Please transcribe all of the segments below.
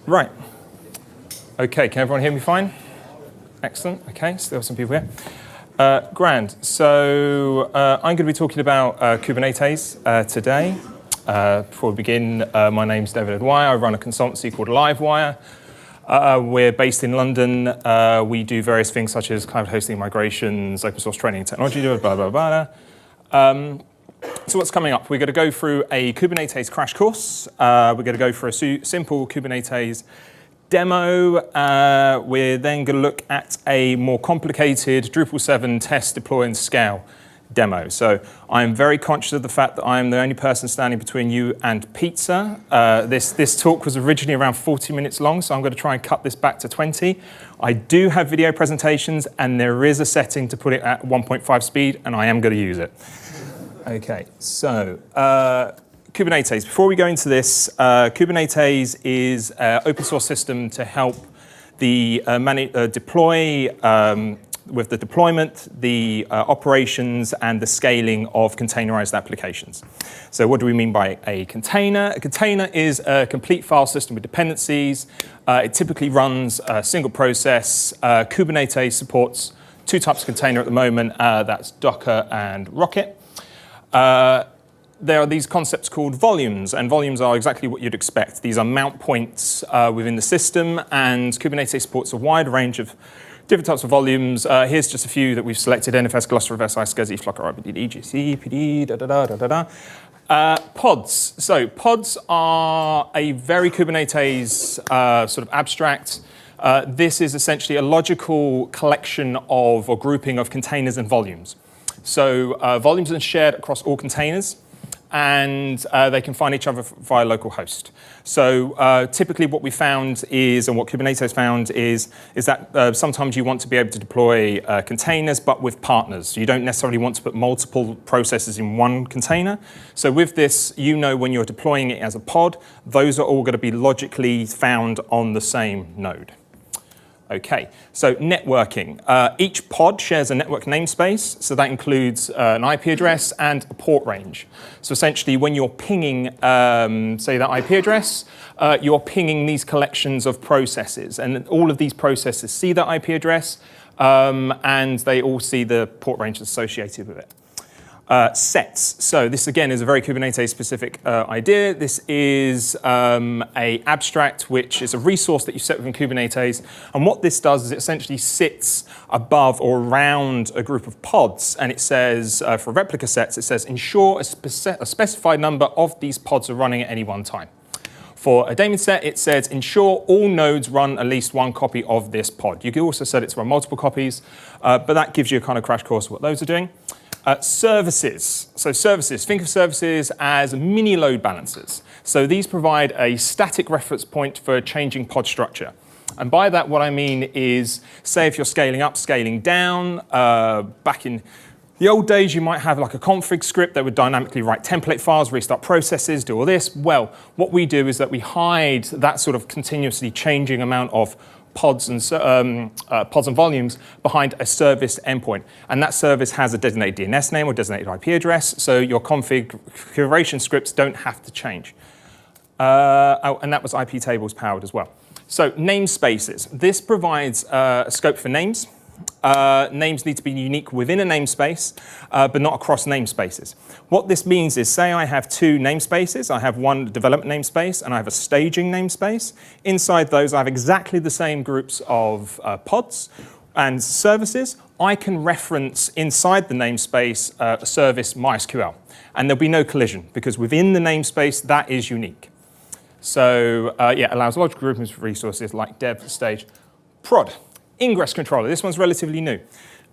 Right. Okay, can everyone hear me fine? Excellent. Okay, still some people here. Grand. So I'm going to be talking about Kubernetes today. Before we begin, my name's David LiveWyer. I run a consultancy called LiveWyer. We're based in London. We do various things such as cloud hosting migrations, open source training and technology, blah, blah, blah. So what's coming up? We're going to go through a Kubernetes crash course. We're going to go for a simple Kubernetes demo. We're then going to look at a more complicated Drupal 7 test, deploy, and scale demo. So I'm very conscious of the fact that I'm the only person standing between you and pizza. This talk was originally around 40 minutes long, so I'm going to try and cut this back to 20. I do have video presentations, and there is a setting to put it at 1.5 speed, and I am going to use it. Okay, so Kubernetes. Before we go into this, Kubernetes is an open source system to help the deploy with the deployment, the operations, and the scaling of containerized applications. So what do we mean by a container? A container is a complete file system with dependencies. It typically runs a single process. Kubernetes supports two types of container at the moment. That's Docker and Rocket. There are these concepts called volumes, and volumes are exactly what you'd expect. These are mount points within the system, and Kubernetes supports a wide range of different types of volumes. Here's just a few that we've selected: NFS, Gluster, SI, SCSI, Flocker, IBD, EGC, PD, Pods. So pods are a very Kubernetes sort of abstract. This is essentially a logical collection of or grouping of containers and volumes. So volumes are shared across all containers, and they can find each other via localhost. So typically what we found is, and what Kubernetes found is that sometimes you want to be able to deploy containers, but with partners. So you don't necessarily want to put multiple processes in one container. So with this, you know when you're deploying it as a pod, those are all going to be logically found on the same node. Okay, so networking. Each pod shares a network namespace, so that includes an IP address and a port range. So essentially, when you're pinging, say, that IP address, you're pinging these collections of processes, and all of these processes see that IP address, and they all see the port range associated with it. Sets. So this, again, is a very Kubernetes-specific idea. This is a abstract, which is a resource that you set within Kubernetes. And what this does is it essentially sits above or around a group of pods. And it says, for replica sets, it says, ensure a specified number of these pods are running at any one time. For a daemon set, it says, ensure all nodes run at least one copy of this pod. You can also set it to run multiple copies, but that gives you a kind of crash course of what those are doing. Services. So services, think of services as mini load balancers. So these provide a static reference point for changing pod structure. And by that, what I mean is, say if you're scaling up, scaling down, back in the old days, you might have like a config script that would dynamically write template files, restart processes, do all this. Well, what we do is that we hide that sort of continuously changing amount of pods and volumes behind a service endpoint. And that service has a designated DNS name or designated IP address, so your configuration scripts don't have to change. And that was IP tables powered as well. So namespaces. This provides a scope for names. Names need to be unique within a namespace, but not across namespaces. What this means is, say I have two namespaces. I have one development namespace, and I have a staging namespace. Inside those, I have exactly the same groups of pods and services. I can reference inside the namespace a service MySQL, and there'll be no collision, because within the namespace, that is unique. So yeah, it allows logical groupings of resources like dev, stage, prod. Ingress controller. This one's relatively new.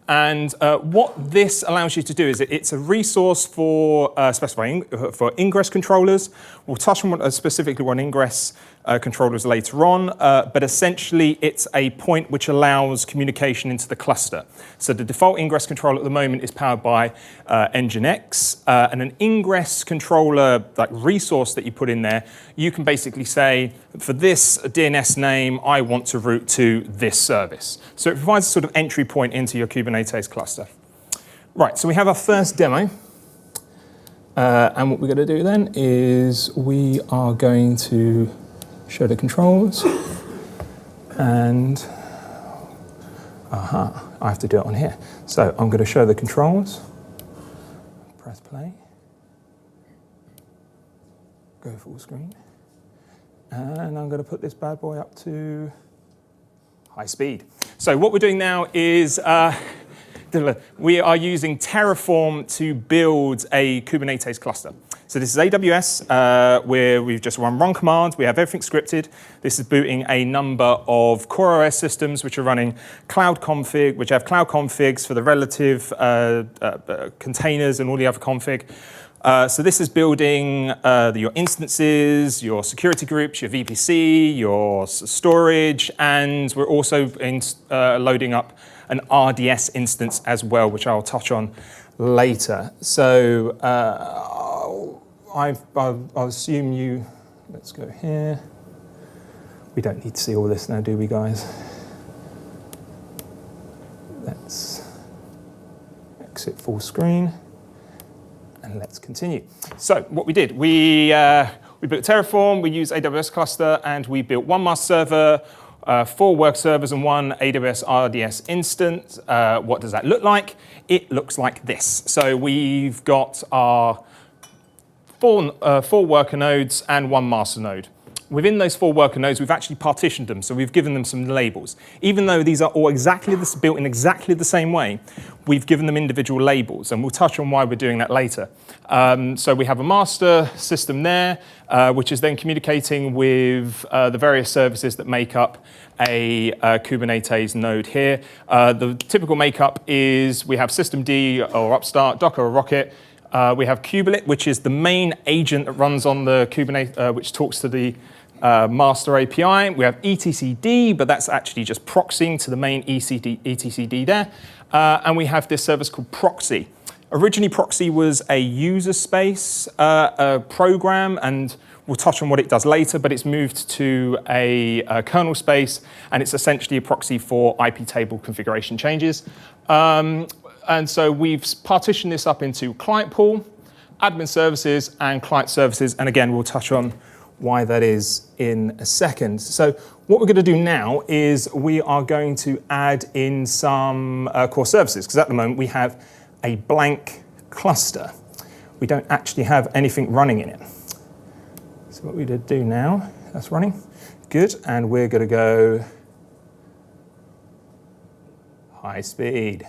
And what this allows you to do is it's a resource for specifying for ingress controllers. We'll touch on specifically on ingress controllers later on, but essentially it's a point which allows communication into the cluster. So the default ingress controller at the moment is powered by Nginx, and an ingress controller like resource that you put in there, you can basically say, for this DNS name, I want to route to this service. So it provides a sort of entry point into your Kubernetes cluster. Right, so we have our first demo. And what we're going to do then is we are going to show the controls, and I have to do it on here. So I'm going to show the controls, press play, go full screen, and I'm going to put this bad boy up to high speed. So what we're doing now is we are using Terraform to build a Kubernetes cluster. So this is AWS, where we've just run command. We have everything scripted. This is booting a number of core OS systems which are running cloud config, which have cloud configs for the relative containers and all the other config. So this is building your instances, your security groups, your VPC, your storage, and we're also loading up an RDS instance as well, which I'll touch on later. So I'll assume you, let's go here. We don't need to see all this now, do we, guys? Let's exit full screen. And let's continue. So what we did, we built Terraform, we used AWS cluster, and we built one master server, 4 work servers, and 1 AWS RDS instance. What does that look like? It looks like this. So we've got our 4 worker nodes and 1 master node. Within those 4 worker nodes, we've actually partitioned them, so we've given them some labels. Even though these are all built in exactly the same way, we've given them individual labels, and we'll touch on why we're doing that later. So we have a master system there, which is then communicating with the various services that make up a Kubernetes node here. The typical makeup is we have systemd or upstart, Docker or Rocket. We have kubelet, which is the main agent that runs on the Kubernetes, which talks to the master API. We have etcd, but that's actually just proxying to the main etcd there. And we have this service called proxy. Originally, proxy was a user space program, and we'll touch on what it does later, but it's moved to a kernel space, and it's essentially a proxy for IP table configuration changes. And so we've partitioned this up into client pool, admin services, and client services. And again, we'll touch on why that is in a second. So what we're going to do now is we are going to add in some core services, because at the moment we have a blank cluster. We don't actually have anything running in it. So what we're going to do now, that's running, good, and we're going to go high speed.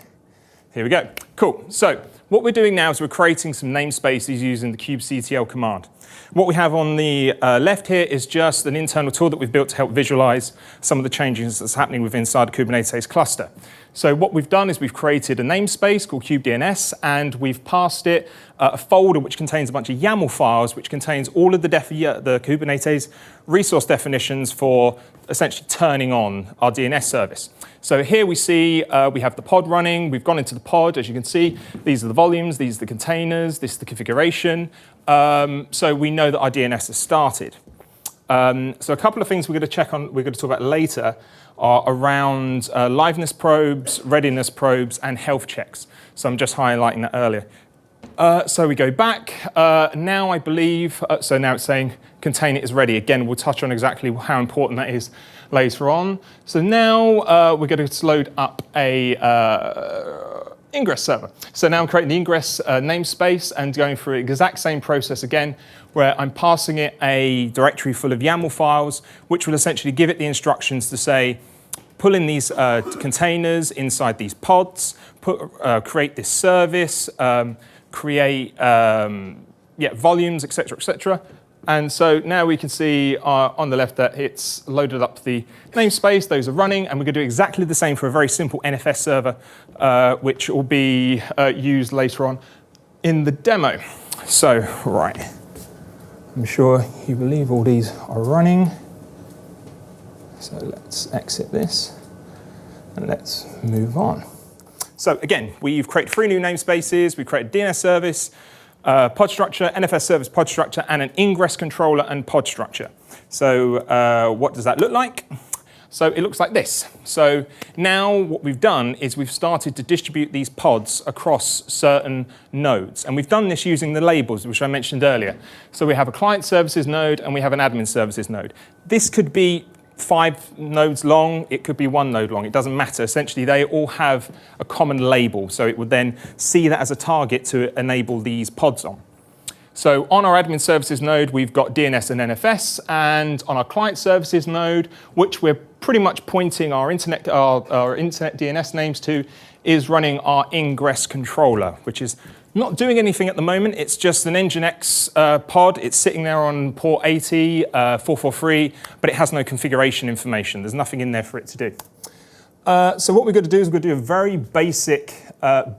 Here we go. Cool. So what we're doing now is we're creating some namespaces using the kubectl command. What we have on the left here is just an internal tool that we've built to help visualize some of the changes that's happening within inside the Kubernetes cluster. So what we've done is we've created a namespace called kubedns, and we've passed it a folder which contains a bunch of YAML files, which contains all of the Kubernetes resource definitions for essentially turning on our DNS service. So here we see we have the pod running. We've gone into the pod, as you can see. These are the volumes, these are the containers, this is the configuration. So we know that our DNS has started. So a couple of things we're going to check on, we're going to talk about later, are around liveness probes, readiness probes, and health checks. So I'm just highlighting that earlier. So we go back. Now I believe, so now it's saying container is ready. Again, we'll touch on exactly how important that is later on. So now we're going to load up a ingress server. So now I'm creating the ingress namespace and going through the exact same process again, where I'm passing it a directory full of YAML files, which will essentially give it the instructions to say, pull in these containers inside these pods, create this service, create volumes, etc., etc. And so now we can see on the left that it's loaded up the namespace. Those are running, and we're going to do exactly the same for a very simple NFS server, which will be used later on in the demo. So, right, I'm sure you believe all these are running. So let's exit this, and let's move on. So again, we've created 3 new namespaces. We've created DNS service, pod structure, NFS service pod structure, and an ingress controller and pod structure. So what does that look like? So it looks like this. So now what we've done is we've started to distribute these pods across certain nodes. And we've done this using the labels, which I mentioned earlier. So we have a client services node and we have an admin services node. This could be 5 nodes long, it could be 1 node long, it doesn't matter. Essentially, they all have a common label. So it would then see that as a target to enable these pods on. So on our admin services node, we've got DNS and NFS, and on our client services node, which we're pretty much pointing our internet DNS names to, is running our ingress controller, which is not doing anything at the moment. It's just an Nginx pod. It's sitting there on port 80, 443, but it has no configuration information. There's nothing in there for it to do. So what we're going to do is we're going to do a very basic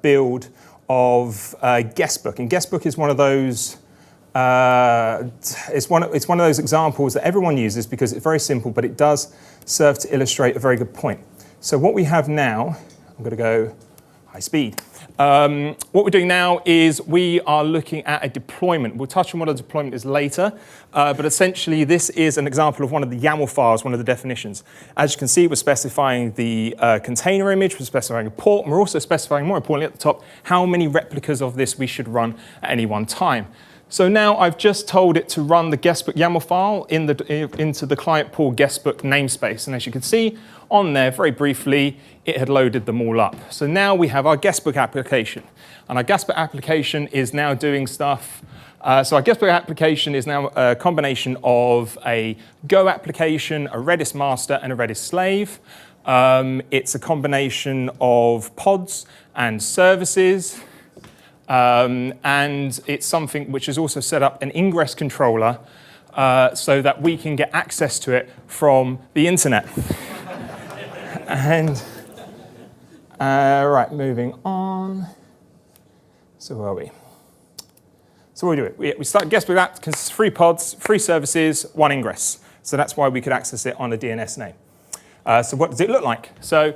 build of guestbook, and guestbook is one of those. It's one of those examples that everyone uses because it's very simple, but it does serve to illustrate a very good point. So what we have now, I'm going to go high speed. What we're doing now is we are looking at a deployment. We'll touch on what a deployment is later, but essentially this is an example of one of the YAML files, one of the definitions. As you can see, we're specifying the container image, we're specifying a port, and we're also specifying, more importantly at the top, how many replicas of this we should run at any one time. So now I've just told it to run the guestbook YAML file into the client pool guestbook namespace. And as you can see on there, very briefly, it had loaded them all up. So now we have our guestbook application. And our guestbook application is now doing stuff. So our guestbook application is now a combination of a Go application, a Redis master, and a Redis slave. It's a combination of pods and services. And it's something which has also set up an ingress controller so that we can get access to it from the internet. And right, moving on. So where are we? So what do we do? We start guestbook app because it's 3 pods, 3 services, 1 ingress. So that's why we could access it on a DNS name. So what does it look like? So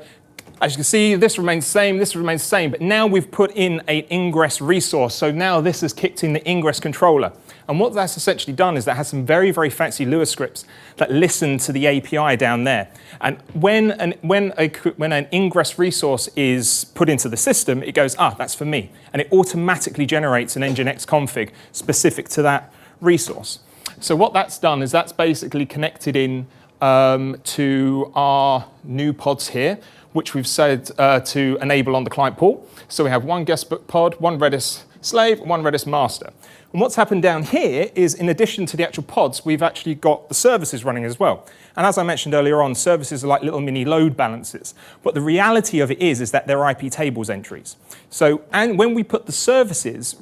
as you can see, this remains the same, this remains the same, but now we've put in an ingress resource. So now this has kicked in the ingress controller. And what that's essentially done is that has some very, very fancy Lua scripts that listen to the API down there. And when an ingress resource is put into the system, it goes, that's for me. And it automatically generates an Nginx config specific to that resource. So what that's done is that's basically connected in to our new pods here, which we've said to enable on the client pool. So we have 1 guestbook pod, 1 Redis slave, 1 Redis master. And what's happened down here is, in addition to the actual pods, we've actually got the services running as well. And as I mentioned earlier on, services are like little mini load balancers. But the reality of it is that they're IP tables entries. So, and when we put the services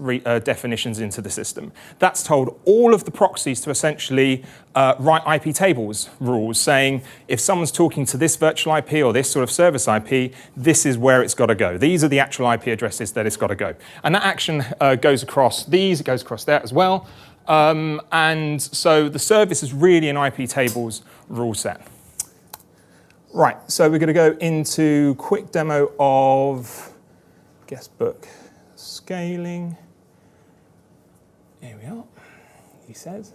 definitions into the system, that's told all of the proxies to essentially write IP tables rules saying, if someone's talking to this virtual IP or this sort of service IP, this is where it's got to go. These are the actual IP addresses that it's got to go. And that action goes across these, it goes across that as well. And so the service is really an IP tables rule set. Right, so we're going to go into quick demo of guestbook scaling. Here we are, he says.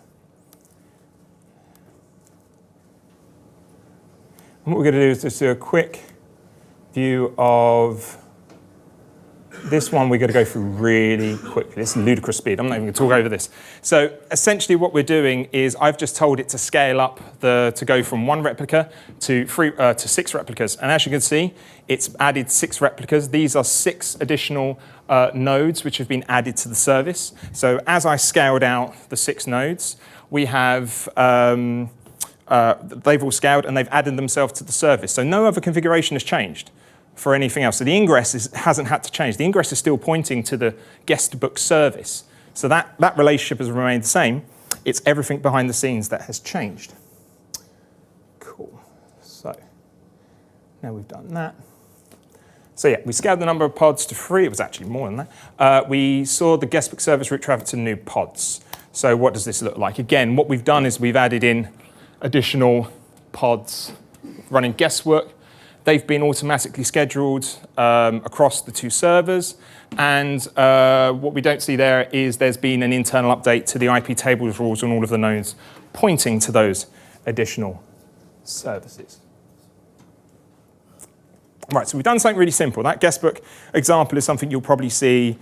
And what we're going to do is just do a quick view of this one. We're going to go through really quickly. This is ludicrous speed. I'm not even going to talk over this. So essentially what we're doing is I've just told it to scale up to go from 1 replica to 6 replicas. And as you can see, it's added 6 replicas. These are 6 additional nodes which have been added to the service. So as I scaled out the 6 nodes, we have they've all scaled and they've added themselves to the service. So no other configuration has changed for anything else. So the ingress hasn't had to change. The ingress is still pointing to the guestbook service. So that relationship has remained the same. It's everything behind the scenes that has changed. Cool. So now we've done that. So yeah, we scaled the number of pods to 3. It was actually more than that. We saw the guestbook service route traffic to new pods. So what does this look like? Again, what we've done is we've added in additional pods running guestwork. They've been automatically scheduled across the 2 servers. And what we don't see there is there's been an internal update to the IP tables rules on all of the nodes pointing to those additional services. Right, so we've done something really simple. That guestbook example is something you'll probably see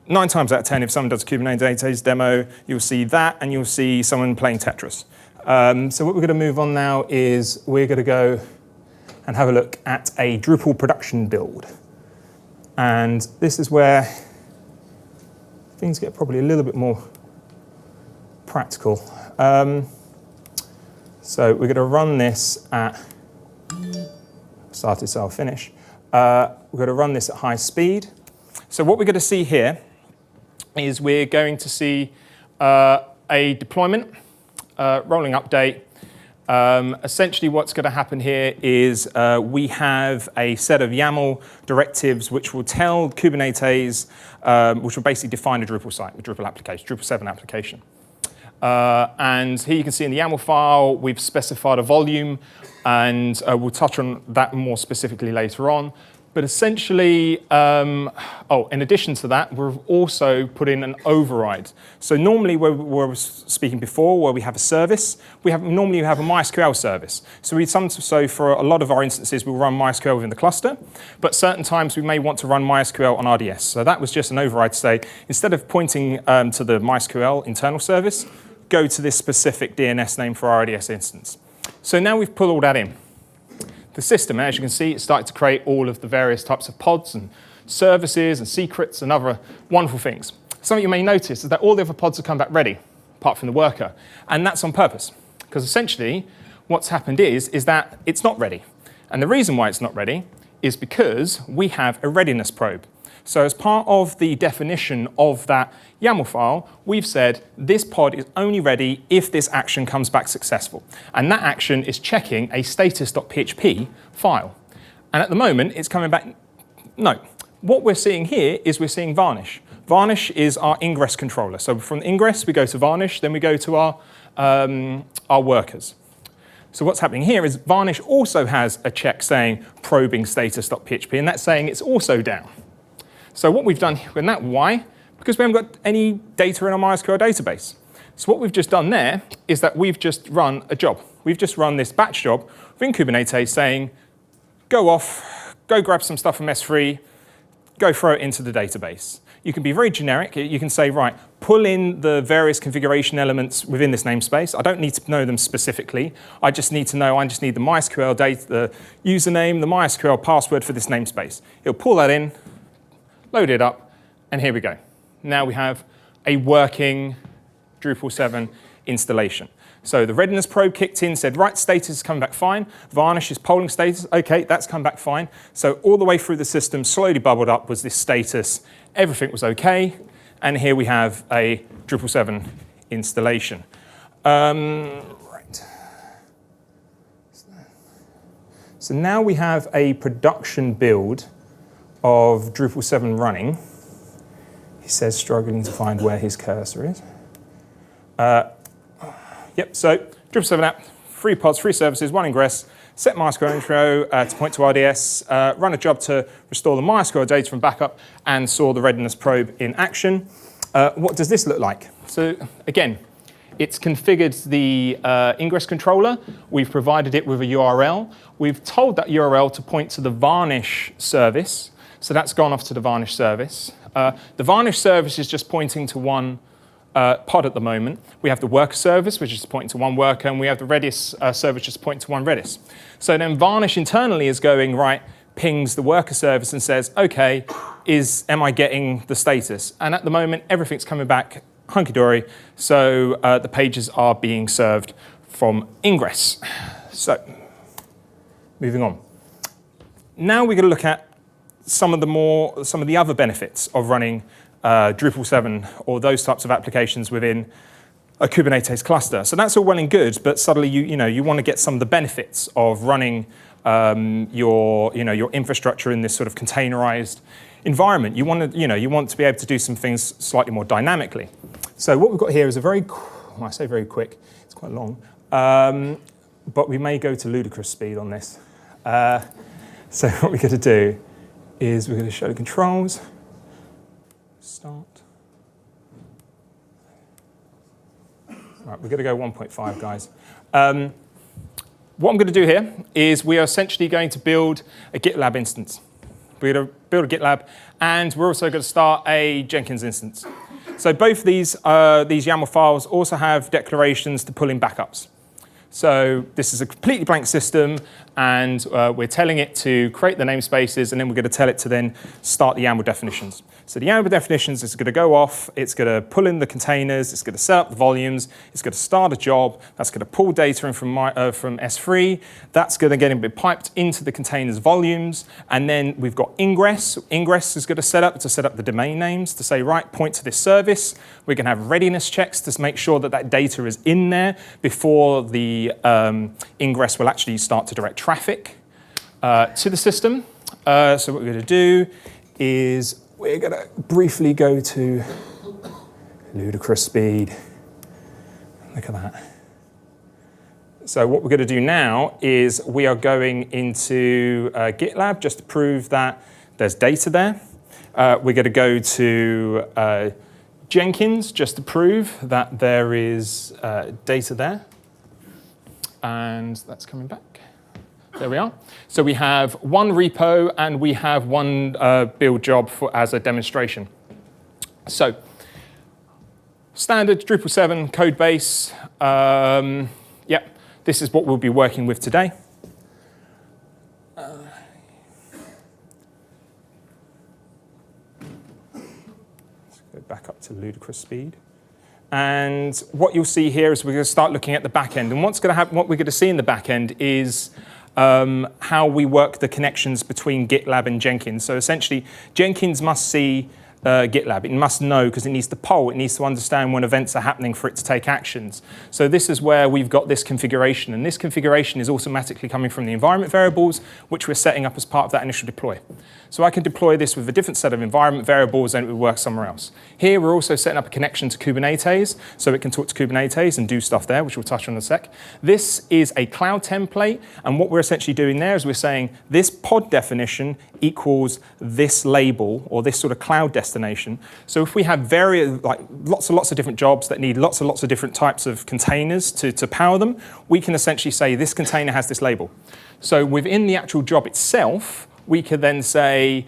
9 times out of 10 if someone does a Kubernetes demo. You'll see that, and you'll see someone playing Tetris. So what we're going to move on now is we're going to go and have a look at a Drupal production build. And this is where things get probably a little bit more practical. So we're going to run this at, started, so I'll finish. We're going to run this at high speed. So what we're going to see here is we're going to see a deployment, rolling update. Essentially what's going to happen here is we have a set of YAML directives which will tell Kubernetes, which will basically define a Drupal site, a Drupal application, Drupal 7 application. And here you can see in the YAML file, we've specified a volume, and we'll touch on that more specifically later on. But essentially, in addition to that, we've also put in an override. So normally, where we were speaking before, where we have a service, normally you have a MySQL service. So for a lot of our instances, we'll run MySQL within the cluster. But certain times, we may want to run MySQL on RDS. So that was just an override to say, instead of pointing to the MySQL internal service, go to this specific DNS name for our RDS instance. So now we've put all that in. The system, as you can see, it's started to create all of the various types of pods and services and secrets and other wonderful things. Something you may notice is that all the other pods have come back ready, apart from the worker. And that's on purpose, because essentially what's happened is that it's not ready. And the reason why it's not ready is because we have a readiness probe. So as part of the definition of that YAML file, we've said this pod is only ready if this action comes back successful. And that action is checking a status.php file. And at the moment, it's coming back no. What we're seeing here is we're seeing Varnish. Varnish is our ingress controller. So from ingress, we go to Varnish, then we go to our workers. So what's happening here is Varnish also has a check saying probing status.php, and that's saying it's also down. So what we've done with that, why? Because we haven't got any data in our MySQL database. So what we've just done there is that we've just run a job. We've just run this batch job within Kubernetes saying, go off, go grab some stuff from S3, go throw it into the database. You can be very generic. You can say, right, pull in the various configuration elements within this namespace. I don't need to know them specifically. I just need the MySQL data, the username, the MySQL password for this namespace. It'll pull that in, load it up, and here we go. Now we have a working Drupal 7 installation. So the readiness probe kicked in, said, right, status is coming back fine. Varnish is polling status. OK, that's come back fine. So all the way through the system, slowly bubbled up was this status. Everything was OK. And here we have a Drupal 7 installation. Right. So now we have a production build of Drupal 7 running. He says struggling to find where his cursor is. Yep, so Drupal 7 app, 3 pods, 3 services, 1 ingress, set MySQL intro to point to RDS, run a job to restore the MySQL data from backup, and saw the readiness probe in action. What does this look like? So again, it's configured the ingress controller. We've provided it with a URL. We've told that URL to point to the Varnish service. So that's gone off to the Varnish service. The Varnish service is just pointing to one pod at the moment. We have the worker service, which is pointing to one worker, and we have the Redis service just pointing to one Redis. So then Varnish internally is going, right, pings the worker service and says, OK, am I getting the status? And at the moment, everything's coming back hunky-dory, so the pages are being served from ingress. So moving on. Now we're going to look at some of the other benefits of running Drupal 7 or those types of applications within a Kubernetes cluster. So that's all well and good, but suddenly you want to get some of the benefits of running your infrastructure in this sort of containerized environment. You want to be able to do some things slightly more dynamically. So what we've got here is when I say very quick, it's quite long, but we may go to ludicrous speed on this. So what we're going to do is we're going to show the controls. Start. Right, we're going to go 1.5, guys. what I'm going to do here is we are essentially going to build a GitLab instance. We're going to build a GitLab, and we're also going to start a Jenkins instance. So both these YAML files also have declarations to pull in backups. So this is a completely blank system, and we're telling it to create the namespaces, and then we're going to tell it to then start the YAML definitions. So the YAML definitions is going to go off, it's going to pull in the containers, it's going to set up the volumes, it's going to start a job, that's going to pull data in from S3, that's going to get piped into the containers volumes, and then we've got ingress. Ingress is going to set up the domain names to say, right, point to this service. We're going to have readiness checks to make sure that that data is in there before the ingress will actually start to direct traffic to the system. So what we're going to do is we're going to briefly go to ludicrous speed. Look at that. So what we're going to do now is we are going into GitLab just to prove that there's data there. We're going to go to Jenkins just to prove that there is data there. And that's coming back. There we are. So we have one repo and we have one build job as a demonstration. So standard Drupal 7 code base. Yep, this is what we'll be working with today. Let's go back up to ludicrous speed. And what you'll see here is we're going to start looking at the back end. And what we're going to see in the back end is how we work the connections between GitLab and Jenkins. So essentially, Jenkins must see GitLab. It must know because it needs to poll. It needs to understand when events are happening for it to take actions. So this is where we've got this configuration. And this configuration is automatically coming from the environment variables, which we're setting up as part of that initial deploy. So I can deploy this with a different set of environment variables and it will work somewhere else. Here, we're also setting up a connection to Kubernetes, so it can talk to Kubernetes and do stuff there, which we'll touch on in a sec. This is a cloud template, and what we're essentially doing there is we're saying this pod definition equals this label, or this sort of cloud destination. So if we have lots and lots of different jobs that need lots and lots of different types of containers to power them, we can essentially say this container has this label. So within the actual job itself, we could then say,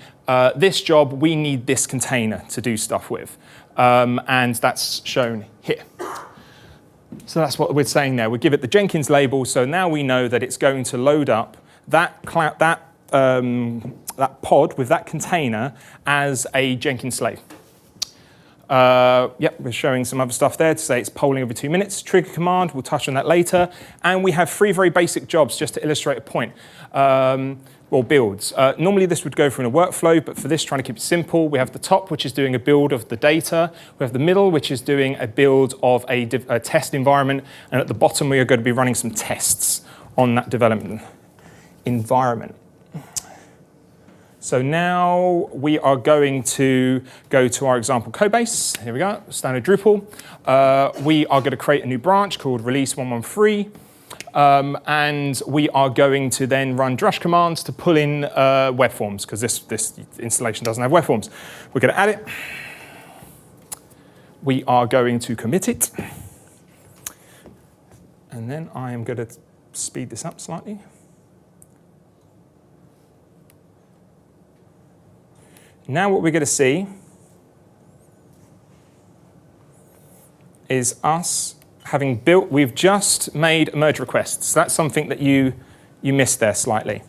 this job, we need this container to do stuff with. And that's shown here. So that's what we're saying there. We give it the Jenkins label, so now we know that it's going to load up that pod with that container as a Jenkins slave. Yep, we're showing some other stuff there to say it's polling every 2 minutes. Trigger command, we'll touch on that later. And we have 3 very basic jobs just to illustrate a point. Or builds. Normally this would go through in a workflow, but for this, trying to keep it simple, we have the top, which is doing a build of the data. We have the middle, which is doing a build of a test environment. And at the bottom, we are going to be running some tests on that development environment. So now we are going to go to our example code base. Here we go, standard Drupal. We are going to create a new branch called release 113. And we are going to then run drush commands to pull in web forms, because this installation doesn't have web forms. We're going to add it. We are going to commit it. And then I am going to speed this up slightly. Now what we're going to see is us having built, we've just made a merge request. So that's something that you missed there slightly,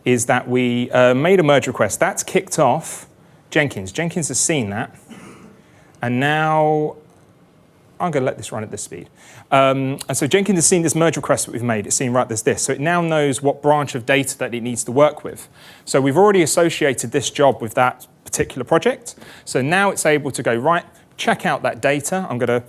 is that we made a merge request. That's kicked off Jenkins. Jenkins has seen that. And now I'm going to let this run at this speed. And so Jenkins has seen this merge request that we've made. It's seen, right, there's this. So it now knows what branch of data that it needs to work with. So we've already associated this job with that particular project. So now it's able to go, right, check out that data. I'm going to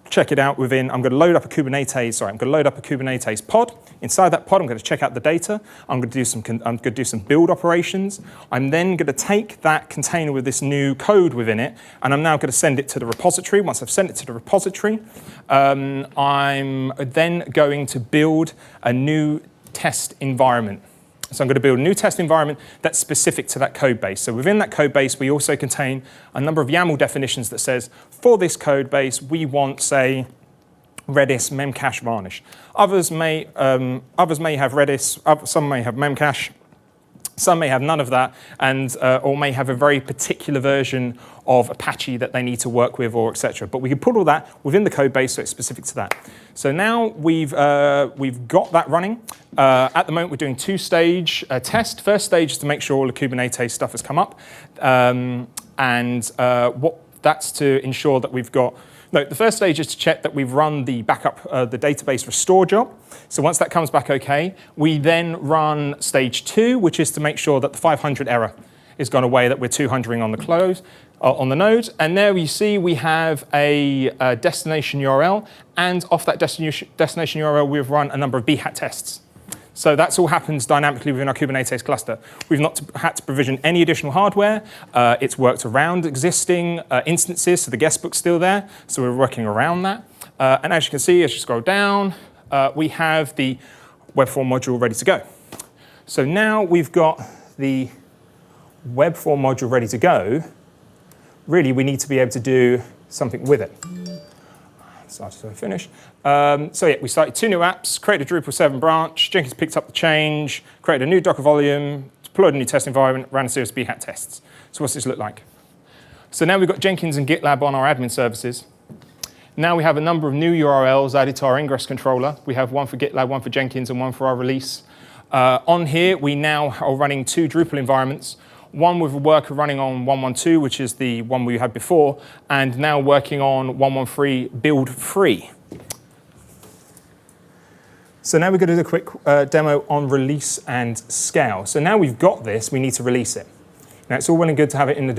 check it out within, I'm going to load up a Kubernetes pod. Inside that pod, I'm going to check out the data. I'm going to do some build operations. I'm then going to take that container with this new code within it, and I'm now going to send it to the repository. Once I've sent it to the repository, I'm then going to build a new test environment. So I'm going to build a new test environment that's specific to that code base. So within that code base, we also contain a number of YAML definitions that says, for this code base, we want Redis, Memcache, Varnish. Others may have Redis, some may have Memcache, some may have none of that, and or may have a very particular version of Apache that they need to work with, or etc. But we can put all that within the code base, so it's specific to that. So now we've got that running. At the moment, we're doing two-stage test. First stage is to make sure all the Kubernetes stuff has come up, that's to ensure that we've got. No, the first stage is to check that we've run the backup, the database restore job. So once that comes back okay, we then run stage 2, which is to make sure that the 500 error is gone away, that we're 200ing on the close, on the node. And there you see we have a destination URL, and off that destination URL, we've run a number of bhat tests. So that's all happens dynamically within our Kubernetes cluster. We've not had to provision any additional hardware. It's worked around existing instances, so the guest book's still there. So we're working around that. And as you can see, as you scroll down, we have the web form module ready to go. So now we've got the web form module ready to go. Really, we need to be able to do something with it. Started to finish. So yeah, we started 2 new apps, created a Drupal 7 branch, Jenkins picked up the change, created a new Docker volume, deployed a new test environment, ran a series of bhat tests. So what's this look like? So now we've got Jenkins and GitLab on our admin services. Now we have a number of new URLs added to our ingress controller. We have one for GitLab, one for Jenkins, and one for our release. On here, we now are running 2 Drupal environments. One with a worker running on 1.1.2, which is the one we had before, and now working on 1.1.3 build free. So now we're going to do a quick demo on release and scale. So now we've got this, we need to release it. Now it's all well and good to have it in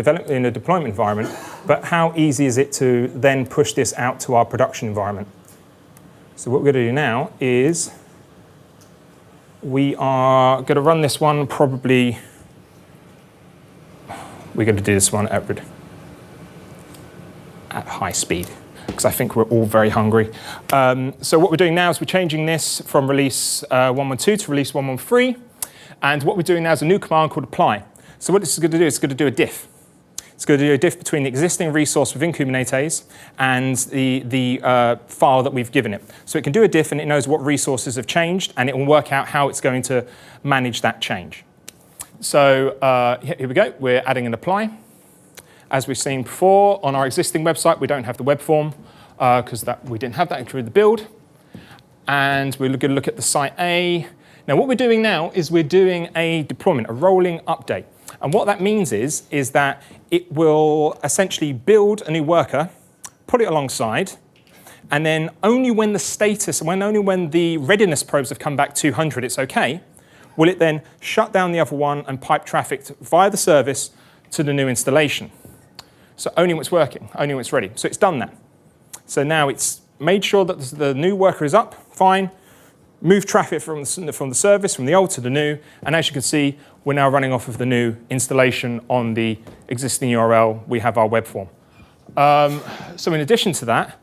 a deployment environment, but how easy is it to then push this out to our production environment? So what we're going to do now is we are going to run this one probably. We're going to do this one at high speed, because I think we're all very hungry. So what we're doing now is we're changing this from release 1.1.2 to release 1.1.3. And what we're doing now is a new command called apply. So what this is going to do is it's going to do a diff. It's going to do a diff between the existing resource within Kubernetes and the file that we've given it. So it can do a diff, and it knows what resources have changed, and it will work out how it's going to manage that change. So here we go. We're adding an apply. As we've seen before, on our existing website, we don't have the web form because we didn't have that included the build. And we're going to look at the site A. Now, what we're doing now is we're doing a deployment, a rolling update. And what that means is that it will essentially build a new worker, put it alongside, and then only when the status, only when the readiness probes have come back 200, it's OK, will it then shut down the other one and pipe traffic via the service to the new installation. So only when it's working, only when it's ready. So it's done that. So now it's made sure that the new worker is up, fine, move traffic from the service, from the old to the new, and as you can see, we're now running off of the new installation on the existing URL. We have our web form. So in addition to that,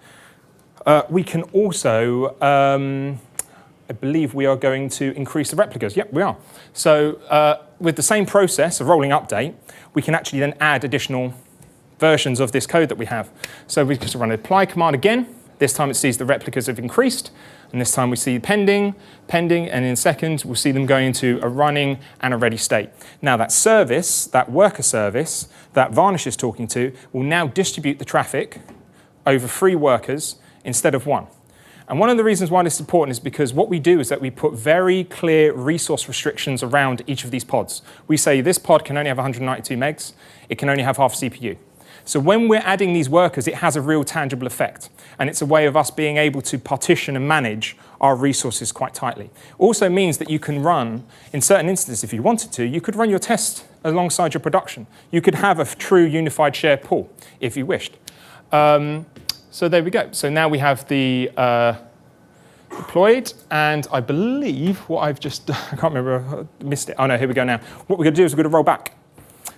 we can also, I believe we are going to increase the replicas. Yep, we are. So with the same process of rolling update, we can actually then add additional versions of this code that we have. So we just run an apply command again. This time it sees the replicas have increased, and this time we see pending, and in seconds we'll see them going into a running and a ready state. Now that service, that worker service that Varnish is talking to, will now distribute the traffic over 3 workers instead of 1. And one of the reasons why this is important is because what we do is that we put very clear resource restrictions around each of these pods. We say this pod can only have 192 megs, it can only have half CPU. So when we're adding these workers, it has a real tangible effect. And it's a way of us being able to partition and manage our resources quite tightly. Also means that you can run, in certain instances, if you wanted to, you could run your test alongside your production. You could have a true unified shared pool, if you wished. So there we go. So now we have the deployed, and I believe what I've just, I can't remember, I missed it. Oh no, here we go now. What we're going to do is we're going to roll back.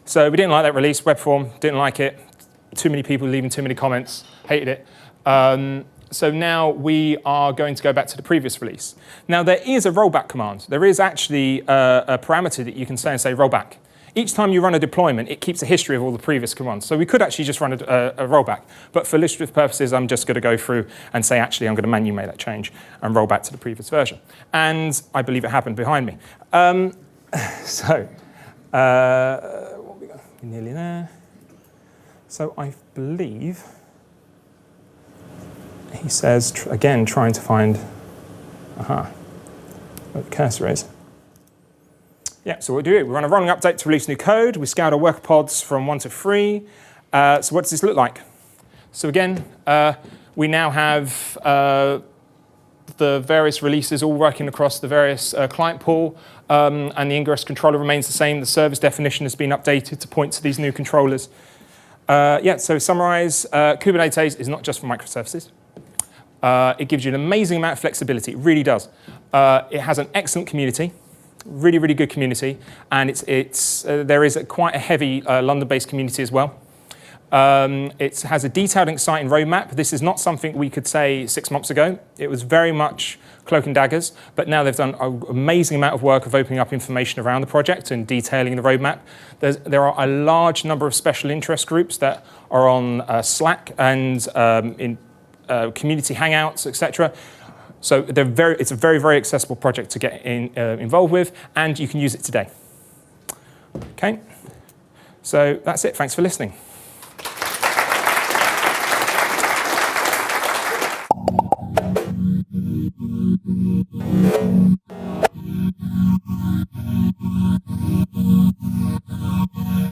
So we didn't like that release, web form, didn't like it. Too many people leaving too many comments, hated it. So now we are going to go back to the previous release. Now there is a rollback command. There is actually a parameter that you can say rollback. Each time you run a deployment, it keeps a history of all the previous commands. So we could actually just run a rollback. But for illustrative purposes, I'm just going to go through and say, actually, I'm going to manually make that change and roll back to the previous version. And I believe it happened behind me. What we got? We're nearly there. So I believe he says, again, trying to find, where the cursor is. Yeah, so what do we run a rolling update to release new code. We scaled our worker pods from 1 to 3. So what does this look like? So again, we now have the various releases all working across the various client pool, and the ingress controller remains the same. The service definition has been updated to point to these new controllers. So to summarize, Kubernetes is not just for microservices. It gives you an amazing amount of flexibility. It really does. It has an excellent community. Really, really good community, and there is quite a heavy London-based community as well. It has a detailed and exciting roadmap. This is not something we could say 6 months ago. It was very much cloak and daggers, but now they've done an amazing amount of work of opening up information around the project and detailing the roadmap. There are a large number of special interest groups that are on Slack and in community hangouts, etc. So it's a very, very accessible project to get involved with, and you can use it today. Okay, so that's it. Thanks for listening.